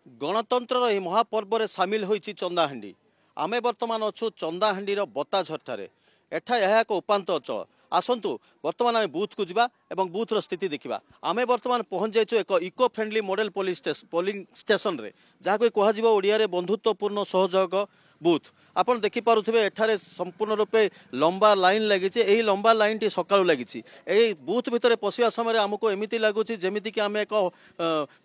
गणतंत्र यह महापर्व में सामिल होती चंदाहांडी आमे बर्तमान अच्छु चंदाहांडीर बताझटारे एठा यह एक उपात अंचल आसतु बर्तमान आम बूथ को जावा एवं बूथर स्थिति देखा आमे बर्तमान पहुँच जाइए एक eco friendly model polling station रे जहाँ को कह ओडिया बंधुत्वपूर्ण सहयोग बूथ आपन देखि पारुथिबे एठारे संपूर्ण रूपे लंबा लाइन लगी यही लंबा लाइन टी सकाळु लगी बूथ भितर पशिया समय आमको एमती लगुच जमीती कि आम एक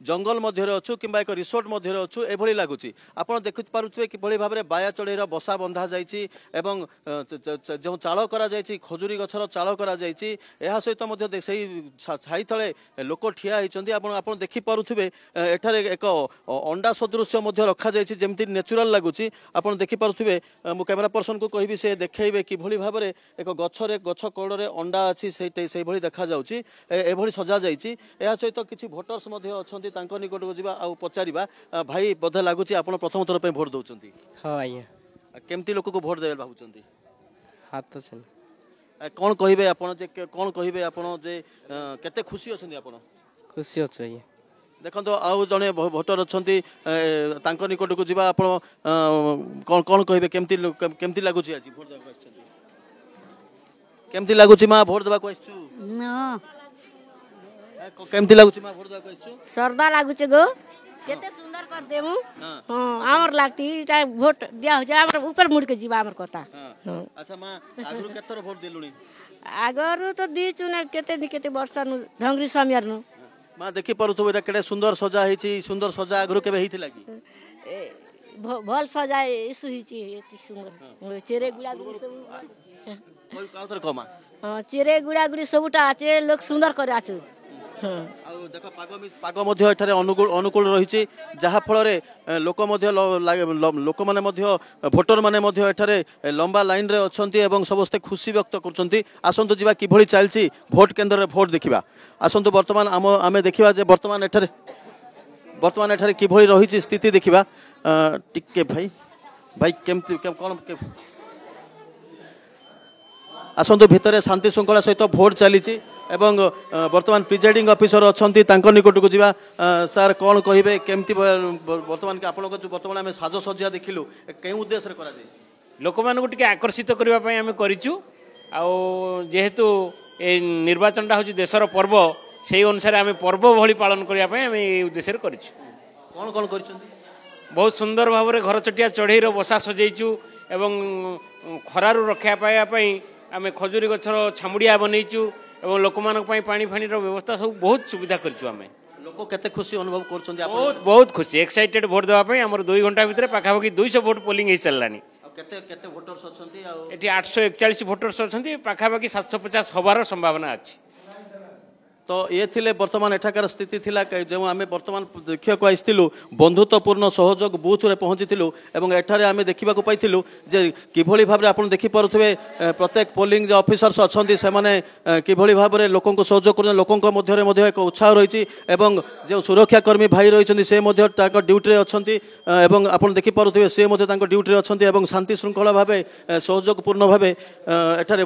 जंगल मध्य अच्छु कि एक रिसोर्ट मध्य अच्छु एभली लगुच आपड़ देखि पारुथिबे कि भाव में बाया चढ़ईर बसा बंधा जाइछि एवं जो चाळ करा जाइछि खजुरी गछर चाळ करा जाइछि एहा सहित मध्य सेही छाई तळे लोक ठिया होइछन्ती आपन देखि पारुथिबे एठारे एक अंडा सदृश मध्य रखा जाइछि जेमती नेचुरल लगुच आपन देखि पारुथिबे मु कैमरा पर्सन को कहबी से देखैबे कि भली भाबरे एक गछरे गछ कोड़रे अंडा अछि से भली देखा जाउछि एभली सजा जाइछि एहा सहित किछि भोटर्स मध्य अछन्ती तांको निकट को जिबा आ पचारिबा भाई बोधे लागुछि आपण प्रथम थर पे भोट दउछन्ती हां आज्ञा केमती लोक को भोट देबे भाबुछन्ती हाथ तो छन कोन कहिबे आपण जे कोन कहिबे आपण जे केते खुशी अछन्ती आपण खुशी अछि आज्ञा देखो आउ जड़े भोटर अच्छा निकट को जावा आप कौन कहे केमती लगुच आज भोट देवा केमती लगुच माँ भोट देवा केमती लगुच माँ भोट देवा श्रद्धा लगुच गो केते सुंदर कर देमु हां हमर लागती भोट दिया हो जाय हमर ऊपर मुड़ के जीवा हमर कोता अच्छा माँ आगु केतर भोट देलुनी आगरु तो दी चुने केते वर्ष नु ढंगरी समियार नु माँ देखी पारुथबो एटा केडे सुंदर सजा हेछि सुंदर सजा आगरु केबे हेतिला कि भल सजा इसु हिछि एति सुंदर चेरे गुड़ा गुड़ी सब कोई काउतर कमा हां चेरे गुड़ा गुड़ी सबटा आचे लोग सुंदर करे आचे आ देखो पाग मध्य एठारे अनुकूल रहिछि जहा फल रे लोक मध्य लोक माने मध्य भोटर माने मध्य एठारे लंबा लाइन रे अछंती एवं समस्ते खुशी व्यक्त करछंती आसंतु जिबा किभली चालछि भोट केंद्र रे भोट देखिबा आसंतु वर्तमान आमे देखिबा जे वर्तमान एठारे किभली रहिछि स्थिति देखिबा टिके भाई केमती कोन आसंतु भितरे शांति श्रृंखला सहित भोट चली एवं वर्तमान प्रिजाइडिंग ऑफिसर अछंती तांको निकट को जिबा सर कोन कहिबे केमती वर्तमान के आपन को वर्तमान आमे साजो सज्जा देखिलु के उद्देश्य रे करा जाय लोक मान को टिके आकर्षित करबा पई आमे करिचु आ जेहेतु ए निर्वाचनटा होची देशर पर्व सेही अनुसार आमे पर्व भली पालन करबा पई आमे ए उद्देश्य रे करिचु कोन कोन करिसंती बहुत सुंदर भाव में घर चटिया चढ़ईर बसा सजैचु एवं खरारु रक्षा पाइबा पई आमे खजुरी गछर छामुड़िया बनैचु एवं लोक मानक पई पानी फानीर व्यवस्था सब बहुत सुविधा करचु आमे लोक केते खुशी अनुभव करछन्ती आप बहुत खुशी एक्साइटेड भोट देवा पई हमर 2 घंटा भितर पाखापाखि 200 भोट पोलिंग हे चललानी केते केते वोटर्स अछन्ती आ एटी 841 वोटर्स अछन्ती पाखापाखि 750 हबार संभावना अछि तो ये थिले वर्तमान एठाकार स्थिति थिला जो आमे वर्तमान देखिया को आइथिलु बंधुत्वपूर्ण सहयोग बूथ रे पहुंचीथिलु एवं एठारे आमे देखिबा को पाइथिलु जे किभली भाबरे आपण देखि पारुथबे प्रत्येक पोलिंग जे ऑफिसर्स अछन्ती से माने किभली भाबरे लोकन को सहयोग करन लोकन को मध्य रे मध्य एक उत्साह रहिछि एवं जे सुरक्षा कर्मी भाई रहिछन्ती से मध्य ताको ड्यूटी रे अछन्ती एवं आपण देखि पारुथबे से मध्य ताको ड्यूटी रे अछन्ती एवं शांति श्रृंखला भाबे सहयोगपूर्ण भाबे एठारे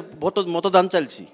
मतदान चलछि।